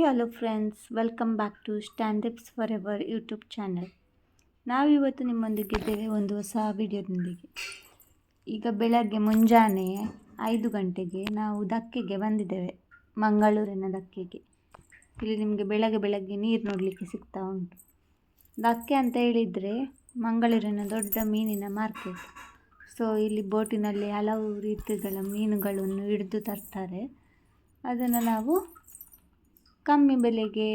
Hello friends, welcome back to stand ups forever YouTube channel. ನಾವಿವತ್ತು ನಿಮ್ಮೊಂದಿಗಿದ್ದೇವೆ ಒಂದು ಹೊಸ ವಿಡಿಯೋದೊಂದಿಗೆ. ಈಗ ಬೆಳಗ್ಗೆ ಮುಂಜಾನೆ 5 ಗಂಟೆಗೆ ನಾವು ಧಕ್ಕೆಗೆ ಬಂದಿದ್ದೇವೆ, ಮಂಗಳೂರಿನ ಧಕ್ಕೆಗೆ. ಇಲ್ಲಿ ನಿಮಗೆ ಬೆಳಗ್ಗೆ ನೀರು ನೋಡಲಿಕ್ಕೆ ಸಿಗ್ತಾ ಉಂಟು. ಧಕ್ಕೆ ಅಂತ ಹೇಳಿದರೆ ಮಂಗಳೂರಿನ ದೊಡ್ಡ ಮೀನಿನ ಮಾರ್ಕೆಟ್. ಸೊ ಇಲ್ಲಿ ಬೋಟಿನಲ್ಲಿ ಹಲವು ರೀತಿಗಳ ಮೀನುಗಳನ್ನು ಹಿಡಿದು ತರ್ತಾರೆ. ಅದನ್ನು ನಾವು ಕಮ್ಮಿ ಬೆಲೆಗೆ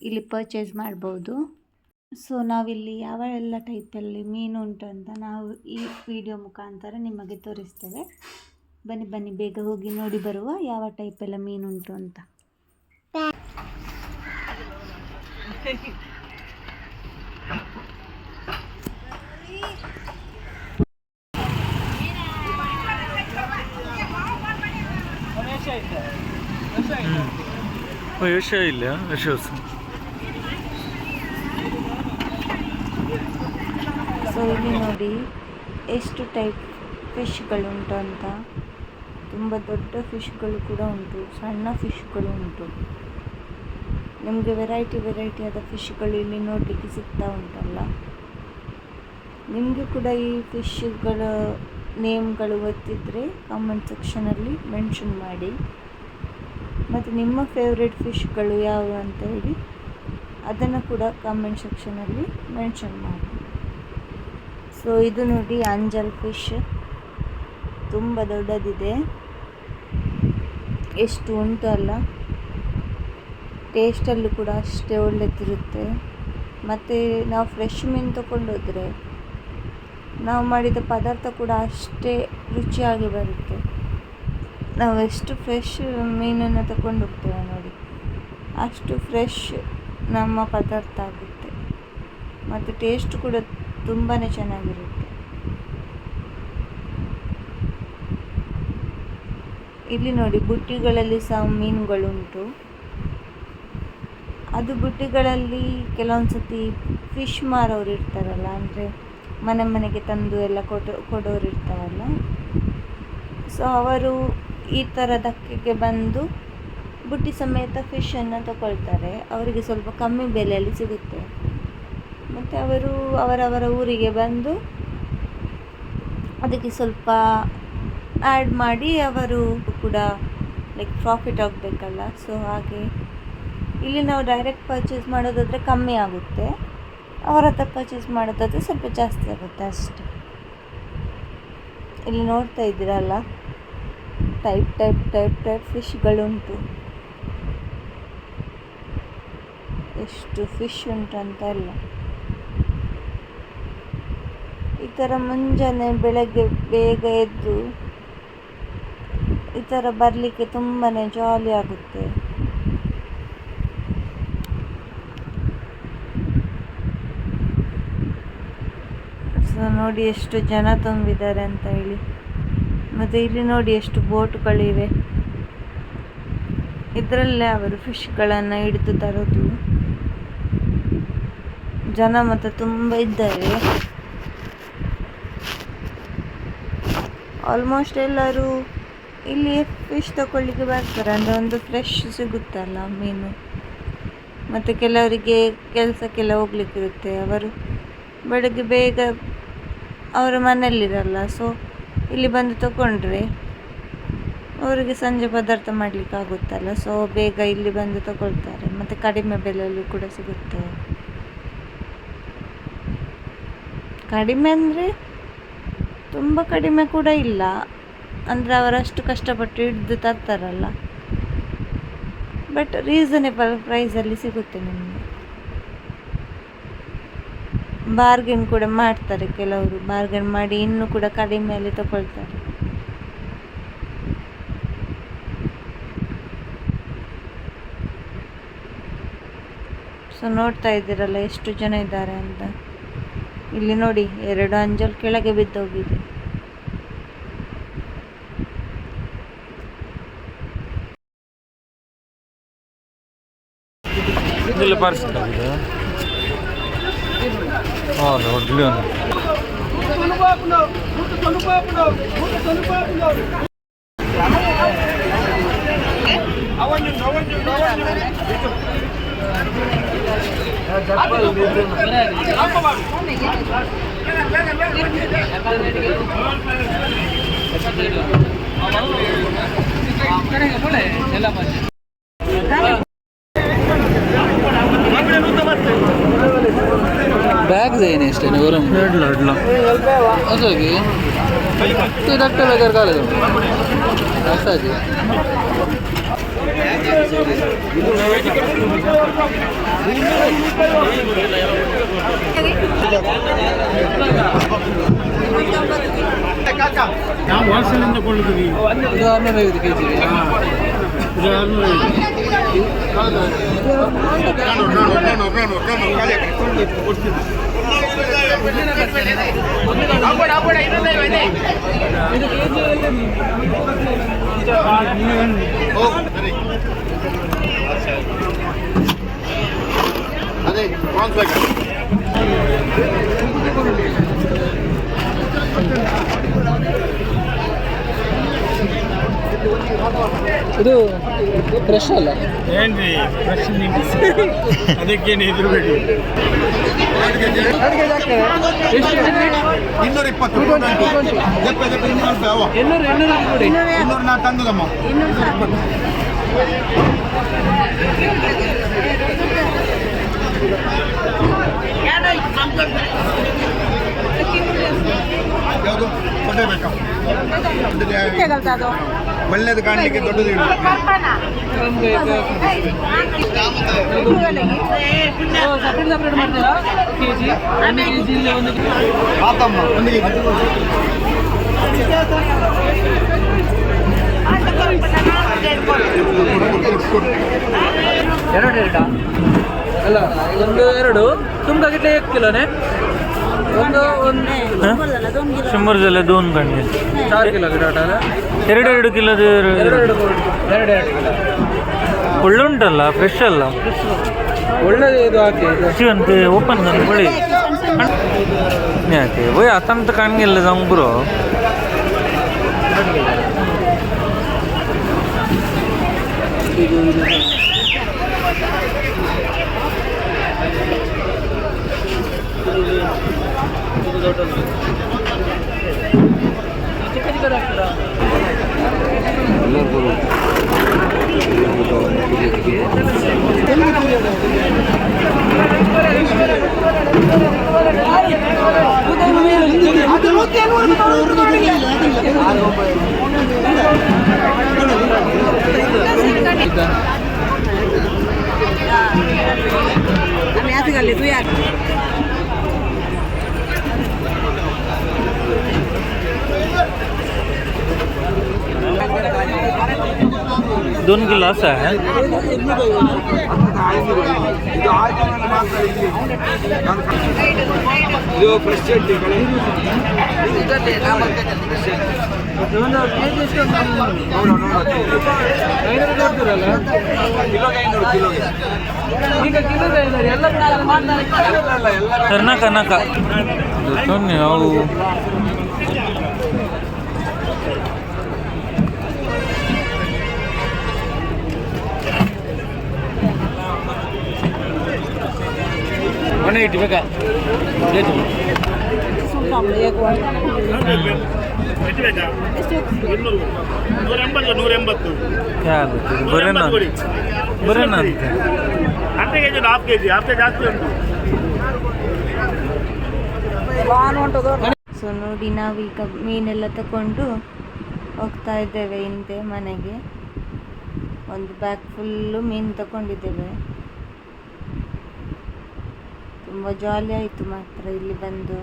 ಇಲ್ಲಿ ಪರ್ಚೇಸ್ ಮಾಡ್ಬೋದು. ಸೊ ನಾವಿಲ್ಲಿ ಯಾವ ಎಲ್ಲ ಟೈಪಲ್ಲಿ ಮೀನು ಉಂಟು ಅಂತ ನಾವು ಈ ವಿಡಿಯೋ ಮುಖಾಂತರ ನಿಮಗೆ ತೋರಿಸ್ತೇವೆ. ಬನ್ನಿ ಬೇಗ ಹೋಗಿ ನೋಡಿ ಬರುವ ಯಾವ ಟೈಪೆಲ್ಲ ಮೀನುಂಟು ಅಂತ. ಇಲ್ಲ ಸೊ ಇಲ್ಲಿ ನೋಡಿ ಎಷ್ಟು ಟೈಪ್ ಫಿಶ್ಗಳುಂಟು ಅಂತ. ತುಂಬ ದೊಡ್ಡ ಫಿಶ್ಗಳು ಕೂಡ ಉಂಟು, ಸಣ್ಣ ಫಿಶ್ಗಳು ಉಂಟು. ನಿಮಗೆ ವೆರೈಟಿಯಾದ ಫಿಶ್ಗಳು ಇಲ್ಲಿ ನೋಡಲಿಕ್ಕೆ ಸಿಗ್ತಾ ಉಂಟಲ್ಲ. ನಿಮಗೆ ಕೂಡ ಈ ಫಿಶ್ಗಳ ನೇಮ್ಗಳು ಗೊತ್ತಿದ್ದರೆ ಕಾಮೆಂಟ್ ಸೆಕ್ಷನಲ್ಲಿ ಮೆನ್ಷನ್ ಮಾಡಿ. ಮತ್ತು ನಿಮ್ಮ ಫೇವ್ರೆಟ್ ಫಿಶ್ಗಳು ಯಾವುವು ಅಂತ ಹೇಳಿ ಅದನ್ನು ಕೂಡ ಕಾಮೆಂಟ್ ಸೆಕ್ಷನಲ್ಲಿ ಮೆನ್ಷನ್ ಮಾಡಿ. ಸೊ ಇದು ನೋಡಿ ಅಂಜಲ್ ಫಿಶ್, ತುಂಬ ದೊಡ್ಡದಿದೆ. ಎಷ್ಟು ಉಂಟು ಅಲ್ಲ. ಟೇಸ್ಟಲ್ಲೂ ಕೂಡ ಅಷ್ಟೇ ಒಳ್ಳೆದಿರುತ್ತೆ. ಮತ್ತು ನಾವು ಫ್ರೆಶ್ ಮೀನು ತಗೊಂಡೋದ್ರೆ ನಾವು ಮಾಡಿದ ಪದಾರ್ಥ ಕೂಡ ಅಷ್ಟೇ ರುಚಿಯಾಗಿ ಬರುತ್ತೆ. ನಾವು ಎಷ್ಟು ಫ್ರೆಶ್ ಮೀನನ್ನು ತಗೊಂಡು ಹೋಗ್ತೇವೆ ನೋಡಿ, ಅಷ್ಟು ಫ್ರೆಶ್ ನಮ್ಮ ಪದಾರ್ಥ ಆಗುತ್ತೆ. ಮತ್ತು ಟೇಸ್ಟ್ ಕೂಡ ತುಂಬಾ ಚೆನ್ನಾಗಿರುತ್ತೆ. ಇಲ್ಲಿ ನೋಡಿ ಬುಟ್ಟಿಗಳಲ್ಲಿ ಸಹ ಮೀನುಗಳುಂಟು. ಅದು ಬುಟ್ಟಿಗಳಲ್ಲಿ ಕೆಲವೊಂದು ಸತಿ ಫಿಶ್ ಮಾರೋರು ಇರ್ತಾರಲ್ಲ, ಅಂದರೆ ಮನೆಗೆ ತಂದು ಎಲ್ಲ ಕೊಡೋರು ಇರ್ತಾರಲ್ಲ. ಸೊ ಅವರು ಈ ಥರ ಧಕ್ಕೆಗೆ ಬಂದು ಬುಟ್ಟಿ ಸಮೇತ ಫಿಶನ್ನು ತಗೊಳ್ತಾರೆ. ಅವರಿಗೆ ಸ್ವಲ್ಪ ಕಮ್ಮಿ ಬೆಲೆಯಲ್ಲಿ ಸಿಗುತ್ತೆ. ಮತ್ತು ಅವರು ಅವರವರ ಊರಿಗೆ ಬಂದು ಅದಕ್ಕೆ ಸ್ವಲ್ಪ ಆ್ಯಡ್ ಮಾಡಿ ಅವರು ಕೂಡ ಪ್ರಾಫಿಟ್ ಆಗಬೇಕಲ್ಲ. ಸೊ ಹಾಗೆ ಇಲ್ಲಿ ನಾವು ಡೈರೆಕ್ಟ್ ಪರ್ಚೇಸ್ ಮಾಡೋದಾದರೆ ಕಮ್ಮಿ ಆಗುತ್ತೆ, ಅವರ ಹತ್ರ ಪರ್ಚೇಸ್ ಮಾಡೋದಾದರೆ ಸ್ವಲ್ಪ ಜಾಸ್ತಿ ಆಗುತ್ತೆ ಅಷ್ಟೆ. ಇಲ್ಲಿ ನೋಡ್ತಾ ಇದ್ದೀರಲ್ಲ, ಟೈಪ್ ಫಿಶ್ಗಳುಂಟು. ಎಷ್ಟು ಫಿಶ್ ಉಂಟಂತ ಅಲ್ಲ. ಈ ಥರ ಮುಂಜಾನೆ ಬೆಳಗ್ಗೆ ಬೇಗ ಎದ್ದು ಈ ಥರ ಬರಲಿಕ್ಕೆ ತುಂಬಾ ಜಾಲಿ ಆಗುತ್ತೆ. ಸೊ ನೋಡಿ ಎಷ್ಟು ಜನ ತುಂಬಿದ್ದಾರೆ ಅಂತ ಹೇಳಿ. ಮತ್ತು ಇಲ್ಲಿ ನೋಡಿ ಎಷ್ಟು ಬೋಟ್ಗಳಿವೆ. ಇದರಲ್ಲೇ ಅವರು ಫಿಶ್ಗಳನ್ನು ಹಿಡಿದು ತರೋದು. ಜನ ಮತ್ತು ತುಂಬ ಇದ್ದಾರೆ. ಆಲ್ಮೋಸ್ಟ್ ಎಲ್ಲರೂ ಇಲ್ಲಿ ಫಿಶ್ ತಗೊಳ್ಳಿಕ್ಕೆ ಬರ್ತಾರೆ. ಅಂದರೆ ಒಂದು ಫ್ರೆಶ್ ಸಿಗುತ್ತಲ್ಲ ಮೀನು. ಮತ್ತು ಕೆಲವರಿಗೆ ಕೆಲಸಕ್ಕೆಲ್ಲ ಹೋಗ್ಲಿಕ್ಕಿರುತ್ತೆ, ಅವರು ಬೆಳಗ್ಗೆ ಬೇಗ ಅವರ ಮನೆಯಲ್ಲಿರಲ್ಲ. ಸೊ ಇಲ್ಲಿ ಬಂದು ತಗೊಂಡ್ರೆ ಅವರಿಗೆ ಸಂಜೆ ಪದಾರ್ಥ ಮಾಡಲಿಕ್ಕೆ ಆಗುತ್ತಲ್ಲ. ಸೊ ಬೇಗ ಇಲ್ಲಿ ಬಂದು ತಗೊಳ್ತಾರೆ. ಮತ್ತು ಕಡಿಮೆ ಬೆಲೆಯಲ್ಲಿ ಕೂಡ ಸಿಗುತ್ತೆ. ಕಡಿಮೆ ಅಂದರೆ ತುಂಬ ಕಡಿಮೆ ಕೂಡ ಇಲ್ಲ, ಅಂದರೆ ಅವರಷ್ಟು ಕಷ್ಟಪಟ್ಟು ಹಿಡಿದು ತರ್ತಾರಲ್ಲ. ಬಟ್ ರೀಸನೇಬಲ್ ಪ್ರೈಸಲ್ಲಿ ಸಿಗುತ್ತೆ ನಿಮಗೆ. ಬಾರ್ಗೇನ್ ಕೂಡ ಮಾಡ್ತಾರೆ ಕೆಲವರು, ಬಾರ್ಗೇನ್ ಮಾಡಿ ಇನ್ನೂ ಕೂಡ ಕಡಿಮೆಯಲ್ಲಿ ತಗೊಳ್ತಾರೆ. ಸೊ ನೋಡ್ತಾ ಇದ್ದೀರಲ್ಲ ಎಷ್ಟು ಜನ ಇದ್ದಾರೆ ಅಂತ. ಇಲ್ಲಿ ನೋಡಿ 2 ಅಂಜಲ್ ಕೆಳಗೆ ಬಿದ್ದೋಗಿದೆ. बैग देने इसलिए और लड़ला अच्छा कि तो डॉक्टर वगैरह का ले दो ऐसा जी ಯಾವ ವಾಸನೆಯಿಂದ ಕೊಳ್ಳುತ್ತೀವಿ ಇದು 605 ಕೆಜಿ ಅದೇ ಇದು ಫ್ರೆಶ್ ಅಲ್ಲ ಏನ್ರಿ ಫ್ರೆಶ್ ಅದಕ್ಕೇನು ಹೆದರಬೇಡಿ 220 200 ನಾ ತಂದದಮ್ಮ 220 ಯಾವುದು ಕೊಟ್ಟೆ ಬೇಕಾ ಒಳ್ಳೇದು ಕಾಣಲಿಕ್ಕೆ ದೊಡ್ಡದು ಸಪ್ರೇಟ್ ಮಾಡ್ತೀರಾ ಕೆಜಿ ಒಂದು ಆತಮ್ಮ ಒಂದು ಎರಡಾ ಅಲ್ಲ ಒಂದು ಎರಡು तुमका कितने 1 किलो ने ಒಂದು 100 ಜಲ 2 ಗಂಟೆ 4 किलो ಟೋಟಲ್ 2 ಕಿಲೋದು 2 ಕಿಲೋ ಒಳ್ಳುಂಟಲ್ಲ ಫ್ರೆಶ್ ಅಲ್ಲ ಒಳ್ಳೆದು ಇದು ಹಾಕಿ ಅಂತ ಓಪನ್ ಮಾಡಿ ಬಳಿ ಯಾಕೆ ಓಯ್ ಅತಂತ ಕಾಣಿಲ್ಲ ಜಂಬ್ರು दोन किलो असं आहे तर नका नका अहो ಮನೆ ಇಟ್ಟು ಬೇಕಾ ಬರೇನಾ ಬರೇನಾ ಅರ್ಧ ಕೆಜಿ ಹಾಫ್ ಕೆಜಿ ಜಾಸ್ತಿ ಉಂಟು ಸೊ ನೋಡಿ ನಾವೀಗ ಮೀನೆಲ್ಲ ತಗೊಂಡು ಹೋಗ್ತಾ ಇದ್ದೇವೆ ಹಿಂದೆ ಮನೆಗೆ. ಒಂದು ಬ್ಯಾಗ್ ಫುಲ್ಲು ಮೀನು ತಗೊಂಡಿದ್ದೇವೆ. ತುಂಬ ಜಾಲಿ ಆಯಿತು ಮಾತ್ರ ಇಲ್ಲಿ ಬಂದು,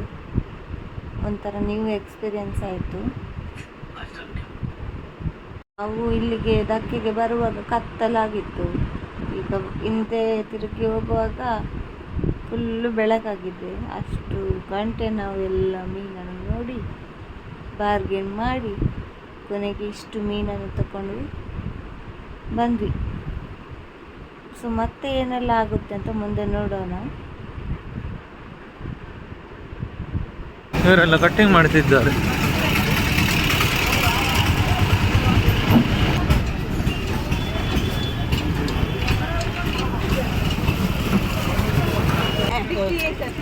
ಒಂಥರ ನ್ಯೂ ಎಕ್ಸ್ಪೀರಿಯನ್ಸ್ ಆಯಿತು. ನಾವು ಇಲ್ಲಿಗೆ ಧಕ್ಕೆಗೆ ಬರುವಾಗ ಕತ್ತಲಾಗಿತ್ತು. ಈಗ ಹಿಂದೆ ತಿರುಗಿ ಹೋಗುವಾಗ ಫುಲ್ಲು ಬೆಳಕಾಗಿದೆ. ಅಷ್ಟು ಗಂಟೆ ನಾವು ಎಲ್ಲ ಮೀನನ್ನು ನೋಡಿ ಬಾರ್ಗೇನ್ ಮಾಡಿ ಕೊನೆಗೆ ಇಷ್ಟು ಮೀನನ್ನು ತಗೊಂಡು ಬಂದ್ವಿ. ಸೊ ಮತ್ತೆ ಏನೆಲ್ಲ ಆಗುತ್ತೆ ಅಂತ ಮುಂದೆ ನೋಡೋಣ. ಇವರೆಲ್ಲ ಕಟ್ಟಿಂಗ್ ಮಾಡ್ತಿದ್ದಾರೆ.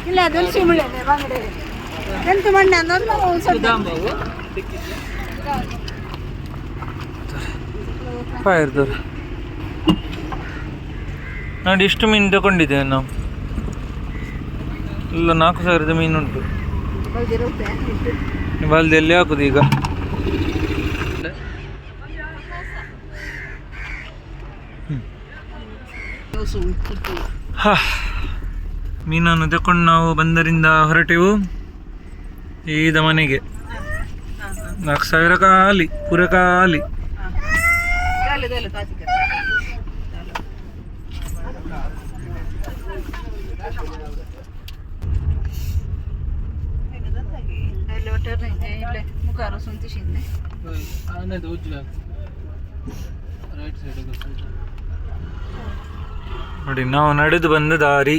ಇಲ್ಲ ದುಲ್ಸಿ ಮುಳ್ಳೆ ಬಂಗಡೆ ಎಂತ ಮಣ್ಣೆ ಅಂದೊಂದು ಇರ್ತದೆ ನೋಡಿ ಇಷ್ಟು ಮೀನು ತಗೊಂಡಿದ್ದೇವೆ ನಾವು ಇಲ್ಲ 4,000 ಮೀನುಂಟು ಬಾಲ್ದಿಯಲ್ಲಿ ಹಾಕುದು ಈಗ ಮೀನನ್ನು ತಕೊಂಡು ನಾವು ಬಂದರಿಂದ ಹೊರಟೆವು ಈದ ಮನೆಗೆ 4,000 ಖಾಲಿ ಪೂರ ಖಾಲಿ ನೋಡಿ ನಾವು ನಡೆದು ಬಂದ ದಾರಿ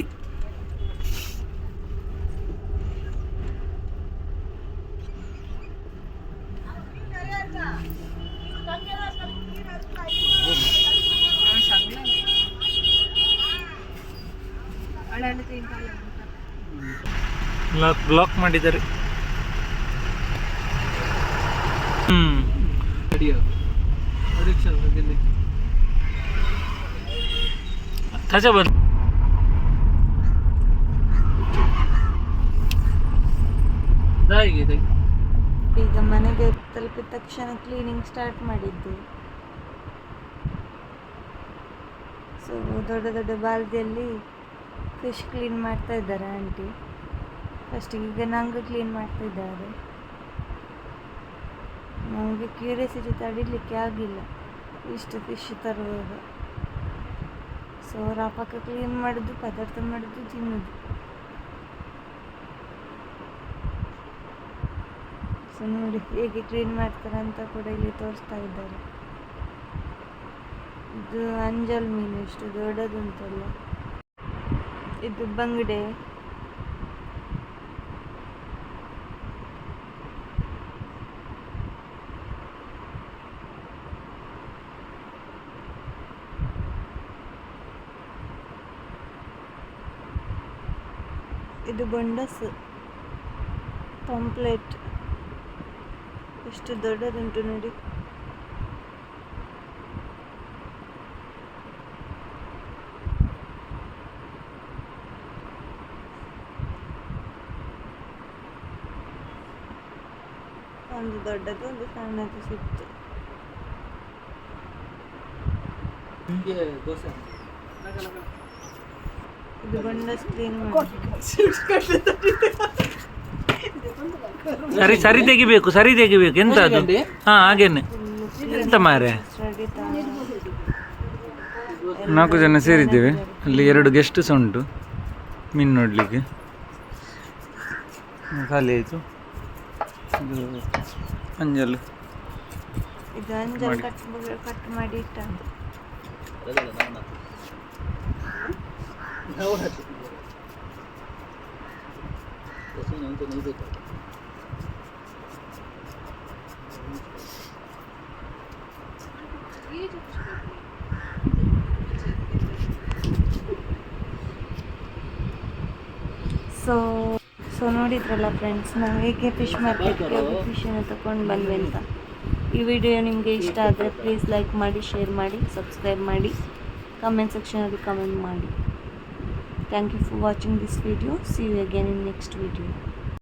ಬ್ಲಾಕ್ ಮಾಡಿದ್ದಾರೆ ಈಗ ಮನೆಗೆ ತಲುಪಿದ ತಕ್ಷಣ ಕ್ಲೀನಿಂಗ್ ಸ್ಟಾರ್ಟ್ ಮಾಡಿದ್ದು. ಸೊ ದೊಡ್ಡ ದೊಡ್ಡ ಬಾಲ್ದಿಯಲ್ಲಿ ಫಿಶ್ ಕ್ಲೀನ್ ಮಾಡ್ತಾ ಇದ್ದಾರೆ ಆಂಟಿ. ಫಸ್ಟಿಗೆ ಈಗ ನಂಗೆ ಕ್ಲೀನ್ ಮಾಡ್ತಾ ಇದ್ದಾರೆ. ನಮಗೆ ಕ್ಯೂರಿಯಾಸಿಟಿ ತಡಿಲಿಕ್ಕೆ ಆಗಿಲ್ಲ ಇಷ್ಟು ಫಿಶ್ ತರುವಾಗ. ಸೊ ಅವ್ರ ಪಕ್ಕ ಕ್ಲೀನ್ ಮಾಡೋದು, ಪದಾರ್ಥ ಮಾಡೋದು, ತಿನ್ನೋದು. ಸೊ ನೋಡಿ ಹೇಗೆ ಕ್ಲೀನ್ ಮಾಡ್ತಾರೆ ಅಂತ ಕೂಡ ಇಲ್ಲಿ ತೋರಿಸ್ತಾ ಇದ್ದಾರೆ. ಇದು ಅಂಜಲ್ ಮೀನು, ಇಷ್ಟು ದೊಡ್ಡದುಂಟಲ್ಲ ಇದು ಬಂಗಡೆ. ಇದು ಬೊಂಡಸ್ ಪಾಂಪ್ಲೆಟ್, ಎಷ್ಟು ದೊಡ್ಡದುಂಟು ನೋಡಿ. ಒಂದು ದೊಡ್ಡದು, ಒಂದು ಸಣ್ಣದು ಸಿಕ್ತು. ಇದು ಬೊಂಡಸ್ ಕ್ಲೀನ್ ಮಾಡಿ. ಸರಿ ತೆಗಿಬೇಕು ಎಂತ ಅದು? ಹಾಗೇನೆ ಎಂತ ಮಾರೆ. 4 ಜನ ಸೇರಿದ್ದೇವೆ. ಅಲ್ಲಿ 2 ಗೆಸ್ಟ್ ಸಹ ಉಂಟು ಮೀನು ನೋಡ್ಲಿಕ್ಕೆ. ಖಾಲಿ ಆಯಿತು. ಇದು ಅಂಜಲ್ ಕಟ್ ಮಾಡಿ ಇಟ್ಟ. ಸೊ ನೋಡಿದ್ರಲ್ಲ ಫ್ರೆಂಡ್ಸ್, ನಾವು ಹೇಗೆ ಫಿಶ್ ಮಾರ್ಕೆಟ್ಗೆ ಹೋಗಿ ಫಿಶನ್ನು ತಗೊಂಡು ಬಂದ್ವಿ ಅಂತ. ಈ ವಿಡಿಯೋ ನಿಮಗೆ ಇಷ್ಟ ಆದರೆ ಪ್ಲೀಸ್ ಲೈಕ್ ಮಾಡಿ, ಶೇರ್ ಮಾಡಿ, ಸಬ್ಸ್ಕ್ರೈಬ್ ಮಾಡಿ, ಕಮೆಂಟ್ ಸೆಕ್ಷನಲ್ಲಿ ಕಮೆಂಟ್ ಮಾಡಿ. Thank you for watching this video. See you again in next video.